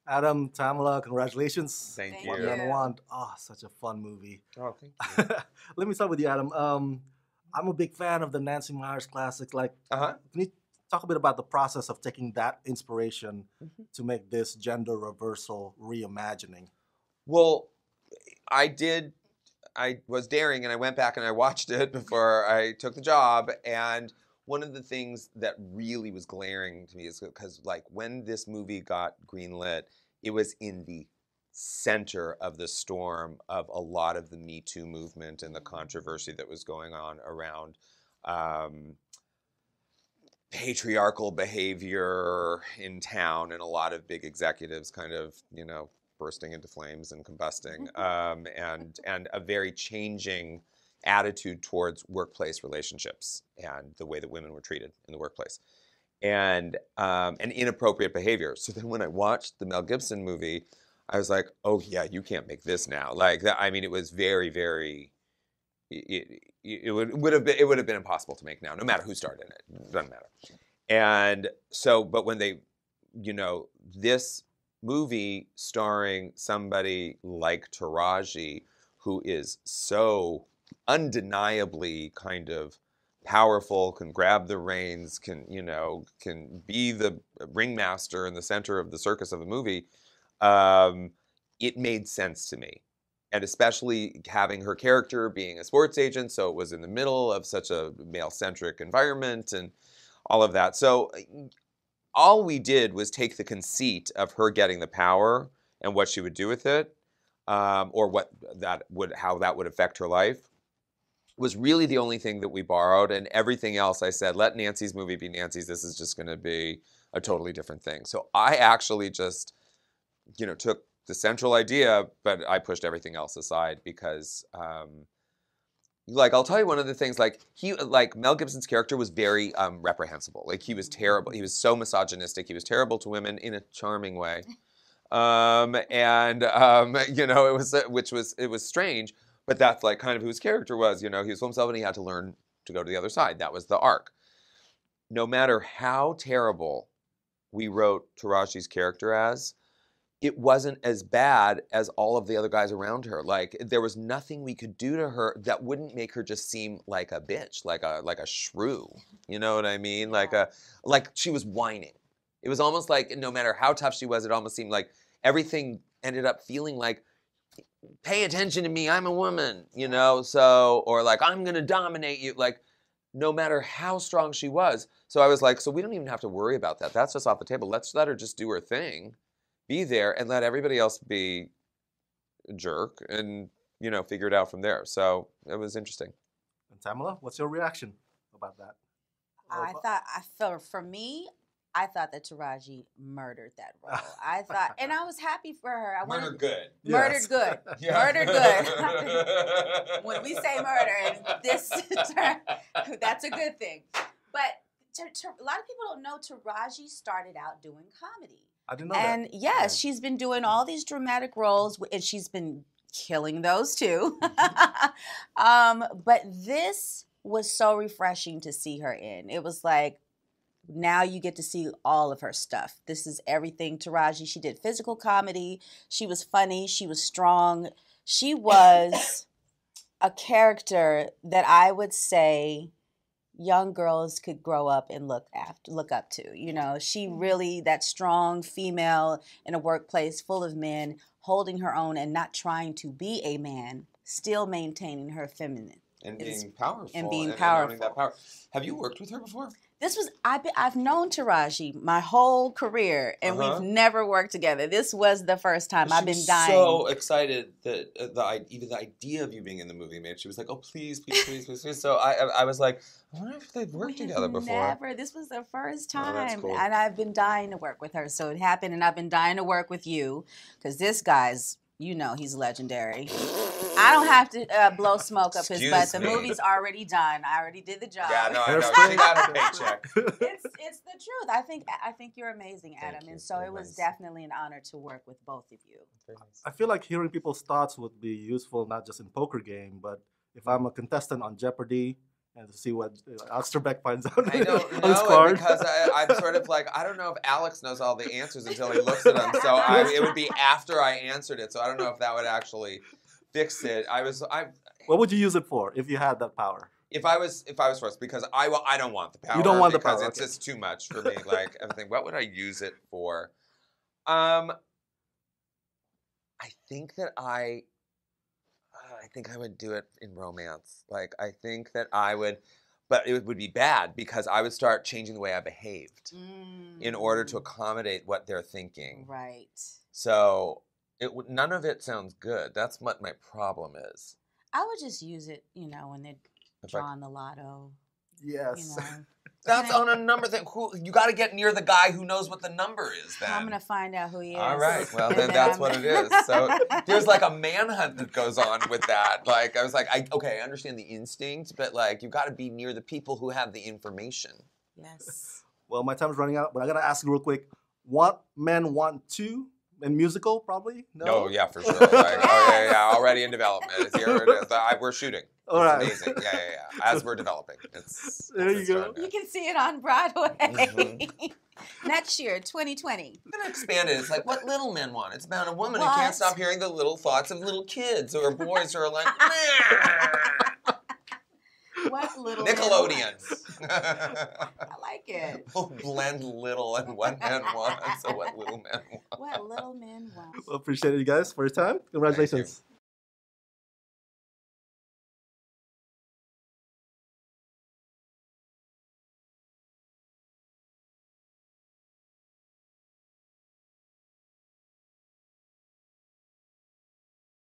Adam, Tamala, congratulations. Thank Thank you. 1-1. Oh, such a fun movie. Oh, thank you. Let me start with you, Adam. I'm a big fan of the Nancy Myers classics. Like, Uh-huh. can you talk a bit about the process of taking that inspiration Mhm. to make this gender reversal reimagining? Well, I was daring and I went back and I watched it before I took the job. And one of the things that really was glaring to me is because, like, when this movie got greenlit, it was in the center of the storm of a lot of the Me Too movement and the controversy that was going on around um, patriarchal behavior in town, and a lot of big executives kind of, bursting into flames and combusting, and a very changing attitude towards workplace relationships and the way that women were treated in the workplace, and inappropriate behavior. So then when I watched the Mel Gibson movie, I was like, oh yeah, you can't make this now. Like that, I mean, it was very, very. It would have been impossible to make now, no matter who starred in it. It doesn't matter. And so, but when they, this movie starring somebody like Taraji, who is so undeniably kind of powerful, can grab the reins, can be the ringmaster in the center of the circus of the movie, it made sense to me. And especially having her character being a sports agent, so it was in the middle of such a male-centric environment and all of that. So all we did was take the conceit of her getting the power and what she would do with it, or how that would affect her life, was really the only thing that we borrowed. And everything else, I said, let Nancy's movie be Nancy's. This is just going to be a totally different thing. So I actually just, took the central idea, but I pushed everything else aside because, like, I'll tell you one of the things, like, Mel Gibson's character was very reprehensible. Like, he was terrible. He was so misogynistic. He was terrible to women in a charming way. It was strange, but that's like kind of who his character was. He was himself and he had to learn to go to the other side. That was the arc. No matter how terrible we wrote Taraji's character as, it wasn't as bad as all of the other guys around her. Like, there was nothing we could do to her that wouldn't make her just seem like a bitch, like a shrew. You know what I mean? Like she was whining. It was almost like no matter how tough she was, it almost seemed like everything ended up feeling like, pay attention to me, I'm a woman, so, or like, I'm gonna dominate you, like, no matter how strong she was. So I was like, so we don't even have to worry about that. That's just off the table. Let's let her just do her thing. Be there and let everybody else be a jerk and, figure it out from there. So it was interesting. And Tamala, what's your reaction about that? For me, I thought that Taraji murdered that role. And I was happy for her. Murdered good. Murdered Yes. good. Yeah. Murdered good. When we say murder in this term, that's a good thing. But a lot of people don't know Taraji started out doing comedy. I didn't know And that. yes, she's been doing all these dramatic roles, and she's been killing those too. But this was so refreshing to see her in. It was like, now you get to see all of her stuff. This is everything Taraji. She did physical comedy. She was funny. She was strong. She was a character that I would say young girls could grow up and look up to. She really, that strong female in a workplace full of men, holding her own and not trying to be a man, still maintaining her feminine. And being powerful. And being owning powerful. that power. Have you worked with her before? I've known Taraji my whole career, and we've never worked together. This was the first time. I've been dying. So excited that even the idea of you being in the movie made. She was like, "Oh, please, please, please, please, please." So I was like, I wonder if they've worked together before. Never. This was the first time, that's cool. and I've been dying to work with her. So it happened, and I've been dying to work with you because this guy's, he's legendary. I don't have to blow smoke up his butt. The movie's already done. I already did the job. Yeah, no, I know. She got a paycheck. It's the truth. I think you're amazing, Adam. Thank you. And so it was definitely an honor to work with both of you. Very nice. I feel like hearing people's thoughts would be useful, not just in poker game, but if I'm a contestant on Jeopardy and to see what Alistair Beck finds out I don't on his know it card. because I'm sort of like, I don't know if Alex knows all the answers until he looks at them. So it would be after I answered it. So I don't know if that would actually fix it. What would you use it for if you had that power? If I was forced, because I don't want the power. You don't want the because power, it's okay. just too much for me. Like everything. What would I use it for? I think that I think I would do it in romance. Like I think that I would, but it would be bad because I would start changing the way I behaved in order to accommodate what they're thinking. Right. So none of it sounds good. That's what my problem is. I would just use it, when they're drawing the lotto. Yes. That's on a number thing. You got to get near the guy who knows what the number is. Then I'm gonna find out who he is. All right. Well, then that's what it is. So there's like a manhunt that goes on with that. Like I was like, I understand the instinct, but like you got to be near the people who have the information. Yes. Well, my time is running out, but I gotta ask you real quick. What Men Want To? And musical, probably? No? Oh, yeah, for sure. Like, oh, yeah, already in development. Here it is. We're shooting. All it's right. amazing. Yeah. As we're developing. There you go. You can see it on Broadway. Mm-hmm. Next year, 2020. I'm going to expand it. It's like what little men want. It's about a woman who What? can't stop hearing the little thoughts of little kids or boys who are like, nah. What little Nickelodeon. I like it. We'll blend little and what men want. So what little men want. What little men want. Well, appreciate it, you guys, for your time. Congratulations.